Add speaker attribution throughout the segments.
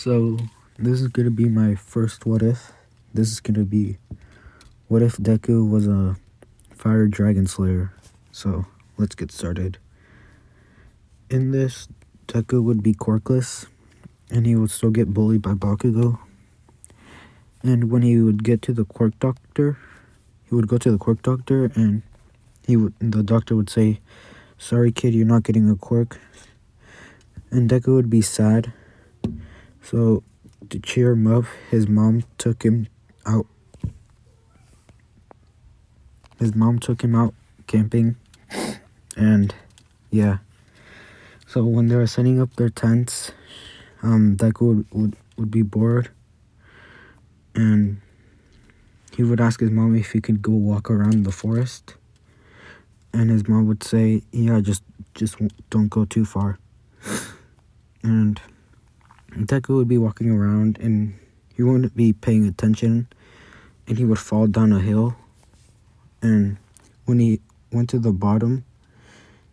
Speaker 1: So, this is gonna be my first what if. This is gonna be what if Deku was a fire dragon slayer. So, let's get started. In this, Deku would be quirkless, and he would still get bullied by Bakugo. And when he would get to the quirk doctor, he would go to the quirk doctor, and the doctor would say, "Sorry, kid, you're not getting a quirk." And Deku would be sad. So, to cheer him up, his mom took him out. His mom took him out camping, and yeah. So when they were setting up their tents, Deku would be bored, and he would ask his mom if he could go walk around the forest, and his mom would say, "Yeah, just don't go too far." And Deku would be walking around, and he wouldn't be paying attention, and he would fall down a hill. And when he went to the bottom,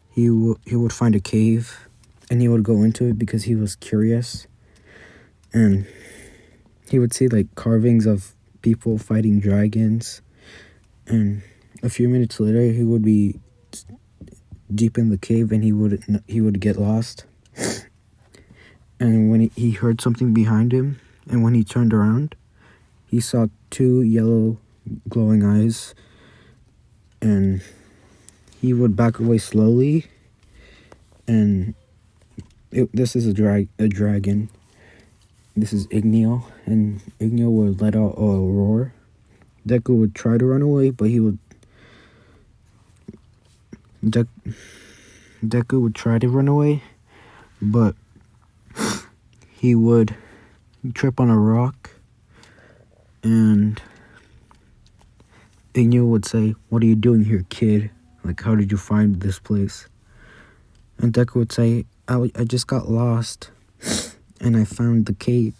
Speaker 1: he would find a cave, and he would go into it because he was curious. And he would see like carvings of people fighting dragons. And a few minutes later, he would be deep in the cave, and he would get lost. And when he heard something behind him, and when he turned around, he saw two yellow glowing eyes, and he would back away slowly. And this is a dragon. This is Igneo, and Igneo would let out a roar. Deku would try to run away, but Deku would try to run away, but he would trip on a rock, and Igneo would say, "What are you doing here, kid? Like, how did you find this place?" And Deku would say, I just got lost, and I found the cave."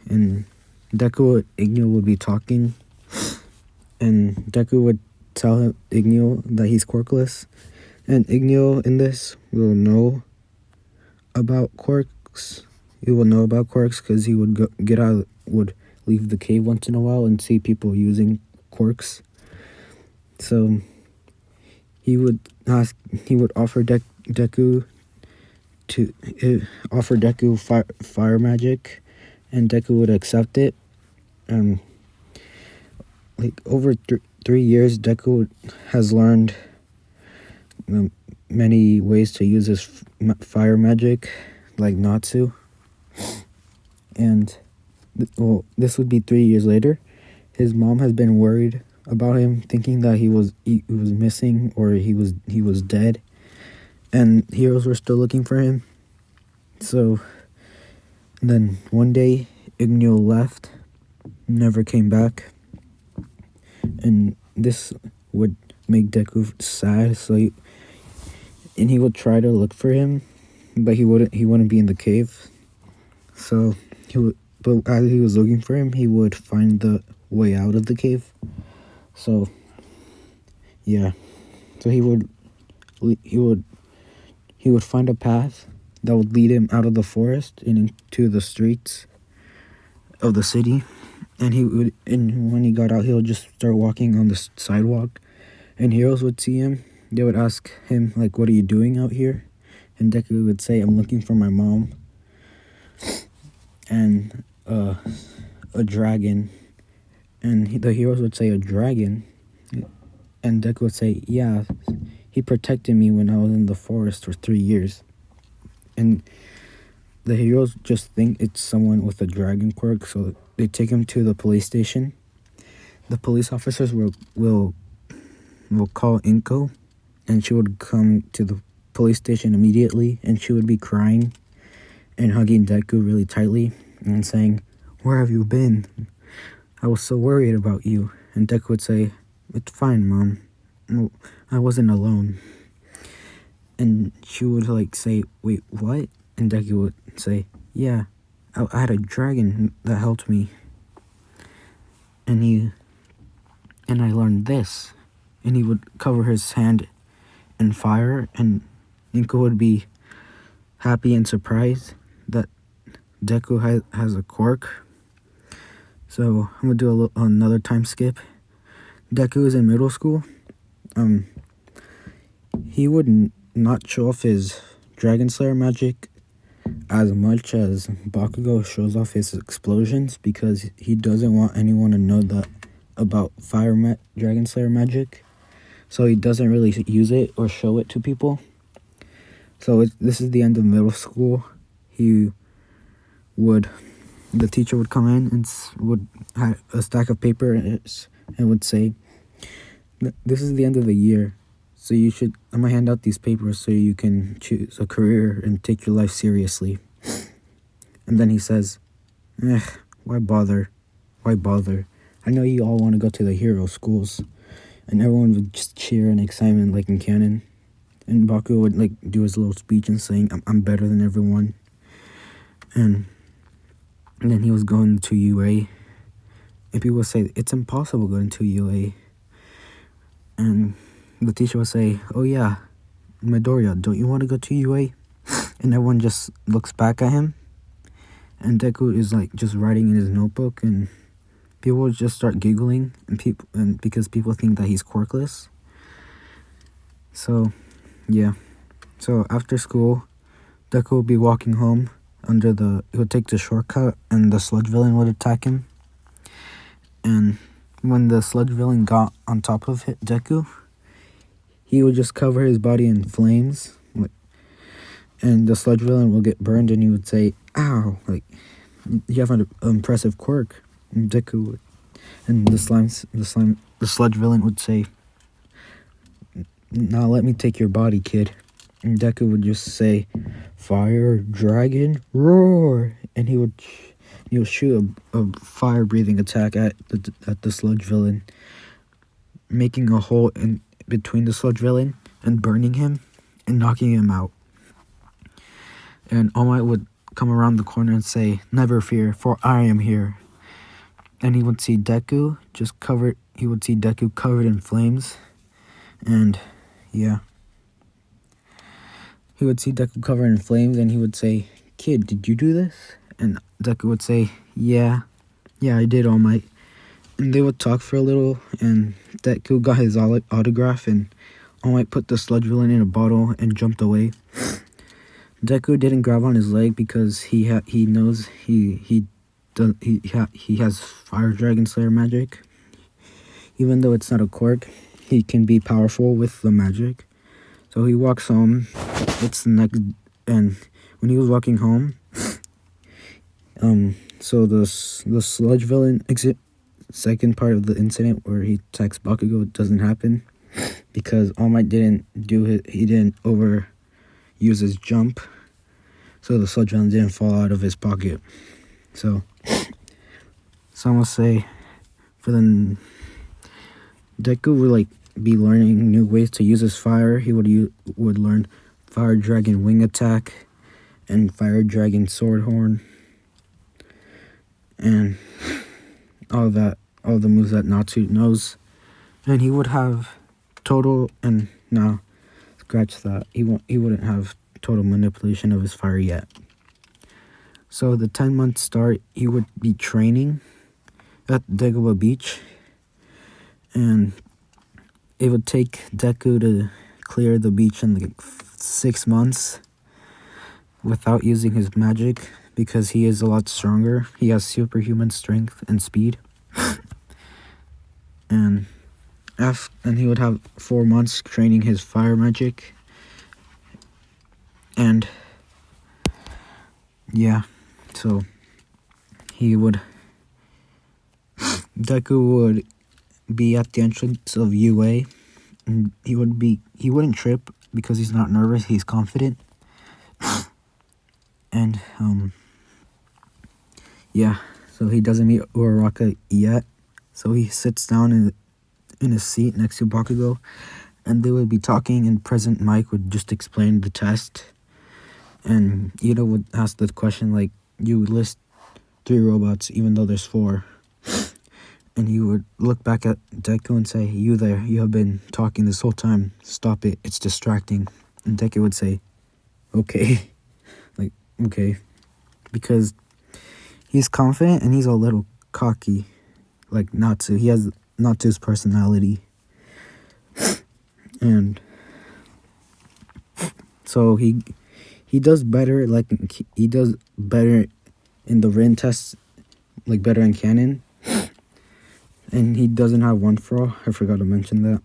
Speaker 1: And Igneo would be talking, and Deku would tell Igneo that he's quirkless, and Igneo in this will know about quirks. He will know about quirks because he would would leave the cave once in a while and see people using quirks. So he would offer Deku fire magic, and Deku would accept it. Like over 3 years, Deku has learned many ways to use his fire magic, like Natsu. And this would be 3 years later. His mom has been worried about him, thinking that he was missing, or he was dead, and heroes were still looking for him. So then one day, Igneo left, never came back, and this would make Deku sad. So he would try to look for him, but he wouldn't be in the cave. So but as he was looking for him, he would find the way out of the cave. So yeah, so he would find a path that would lead him out of the forest and into the streets of the city. And when he got out, he would just start walking on the sidewalk, and heroes would see him. They would ask him, like, "What are you doing out here?" And Deku would say, "I'm looking for my mom and a dragon." And the heroes would say, "A dragon?" And Deku would say, "Yeah, he protected me when I was in the forest for 3 years." And the heroes just think it's someone with a dragon quirk, so they take him to the police station. The police officers will call Inko, and she would come to the police station immediately, and she would be crying and hugging Deku really tightly and saying, "Where have you been? I was so worried about you." And Deku would say, "It's fine, Mom. No, I wasn't alone." And she would say, "Wait, what?" And Deku would say, "Yeah, I had a dragon that helped me. And I learned this." And he would cover his hand in fire, and Inko would be happy and surprised that Deku has a quirk. So I'm gonna do another time skip. Deku is in middle school. He would not show off his Dragon Slayer magic as much as Bakugo shows off his explosions, because he doesn't want anyone to know that about Dragon Slayer magic. So he doesn't really use it or show it to people. So this is the end of middle school. The teacher would come in and would have a stack of paper and would say, "This is the end of the year, so I'm gonna hand out these papers so you can choose a career and take your life seriously." And then he says, why bother? Why bother? I know you all want to go to the hero schools." And everyone would just cheer in excitement like in canon. And Baku would do his little speech and saying, I'm better than everyone. And then he was going to UA. And people would say, it's impossible going to UA. And the teacher would say, oh yeah, Midoriya, don't you want to go to UA? And everyone just looks back at him. And Deku is just writing in his notebook, and people would just start giggling, and because people think that he's quirkless. So, yeah. So after school, Deku would be walking home he would take the shortcut, and the sludge villain would attack him. And when the sludge villain got on top of Deku, he would just cover his body in flames, and the sludge villain will get burned, and he would say, ow, you have an impressive quirk. And Deku would, and the sludge villain would say, now let me take your body, kid. And Deku would just say, fire, dragon, roar. And he would shoot a fire-breathing attack at the sludge villain, making a hole in between the sludge villain and burning him and knocking him out. And All Might would come around the corner and say, never fear, for I am here. And he would see Deku covered in flames. And yeah. He would see Deku covered in flames, and he would say, kid, did you do this? And Deku would say, yeah, I did, All Might. And they would talk for a little, and Deku got his autograph, and All Might put the sludge villain in a bottle and jumped away. Deku didn't grab on his leg because he knows he has Fire Dragon Slayer magic. Even though it's not a quirk, he can be powerful with the magic. So he walks home. It's the next, and when he was walking home, so the sludge villain second part of the incident where he attacks Bakugo doesn't happen because All Might didn't overuse his jump, so the sludge villain didn't fall out of his pocket. So some will say Deku would be learning new ways to use his fire. He would learn Fire Dragon Wing Attack and Fire Dragon Sword Horn and all the moves that Natsu knows. And he would have total, and no, scratch that. He wouldn't have total manipulation of his fire yet. So the 10-month start, he would be training at Dagobah Beach, and it would take Deku to clear the beach in 6 months without using his magic, because he is a lot stronger. He has superhuman strength and speed. And he would have 4 months training his fire magic. And yeah, so Deku would be at the entrance of UA, and he wouldn't trip because he's not nervous, he's confident. And yeah, so he doesn't meet Uraraka yet, so he sits down in his seat next to Bakugo, and they would be talking, and President Mike would just explain the test, and Ida would ask the question you would list 3 robots even though there's 4. And he would look back at Deku and say, you there, you have been talking this whole time. Stop it, it's distracting. And Deku would say, okay. Okay. Because he's confident and he's a little cocky, like Natsu. He has Natsu's personality, and so he does better. Like he does better in the written tests, like better in canon. And he doesn't have one for all. I forgot to mention that.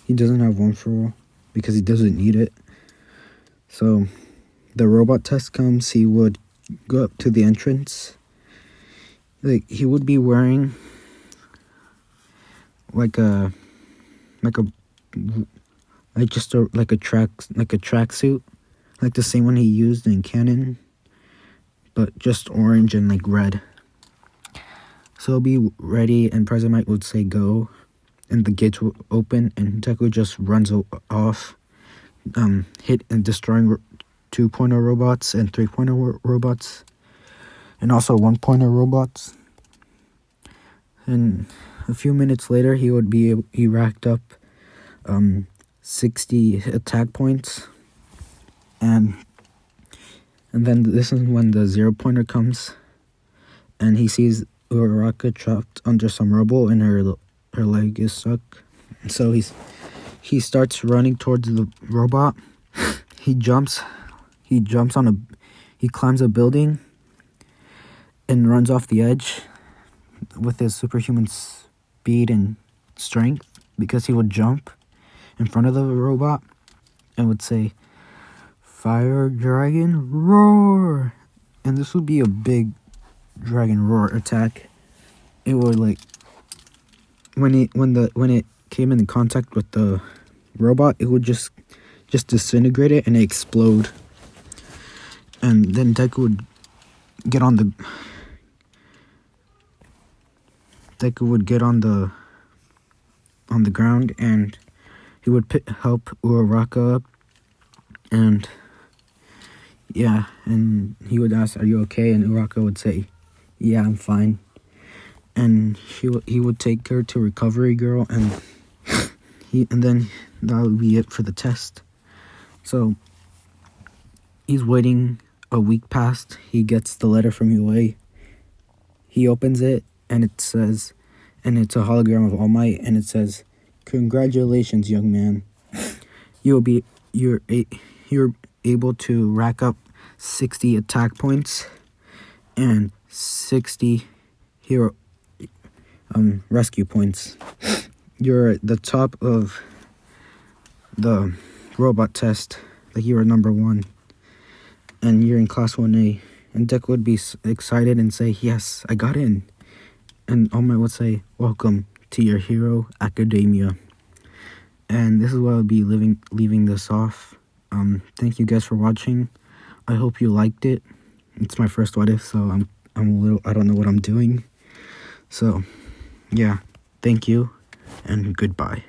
Speaker 1: He doesn't have one for all because he doesn't need it. So the robot test comes, he would go up to the entrance. Like he would be wearing like a tracksuit, like the same one he used in canon, but just orange and like red. So he'll be ready, and President Mike would say go, and the gates will open, and Deku just runs off, hit and destroying 2.0 robots and 3.0 robots, and also 1.0 robots. And a few minutes later, he racked up 60 attack points, and then this is when the 0-pointer comes, and he sees Uraraka trapped under some rubble, and her leg is stuck. So he starts running towards the robot. He climbs a building and runs off the edge with his superhuman speed and strength, because he would jump in front of the robot and would say, "Fire Dragon Roar!" And this would be a big Dragon Roar attack. It would, like, when it came in contact with the robot, it would just disintegrate it and explode. And then Deku would get on the ground, and he would help Uraraka up, and yeah, and he would ask, "Are you okay?" And Uraraka would say, "Yeah, I'm fine." And he would take her to Recovery Girl, and then that would be it for the test. So he's waiting a week past. He gets the letter from UA. He opens it, and it says, and it's a hologram of All Might, and it says, "Congratulations, young man. You're able to rack up 60 attack points and 60 hero rescue points. You're at the top of the robot test. Like, you were number 1, and you're in class 1A." And Deku would be excited and say, "Yes, I got in." And All Might would say, "Welcome to your hero academia." And this is where I'll be leaving this off. Thank you guys for watching. I hope you liked it. It's my first what if, so I don't know what I'm doing. So yeah, thank you and goodbye.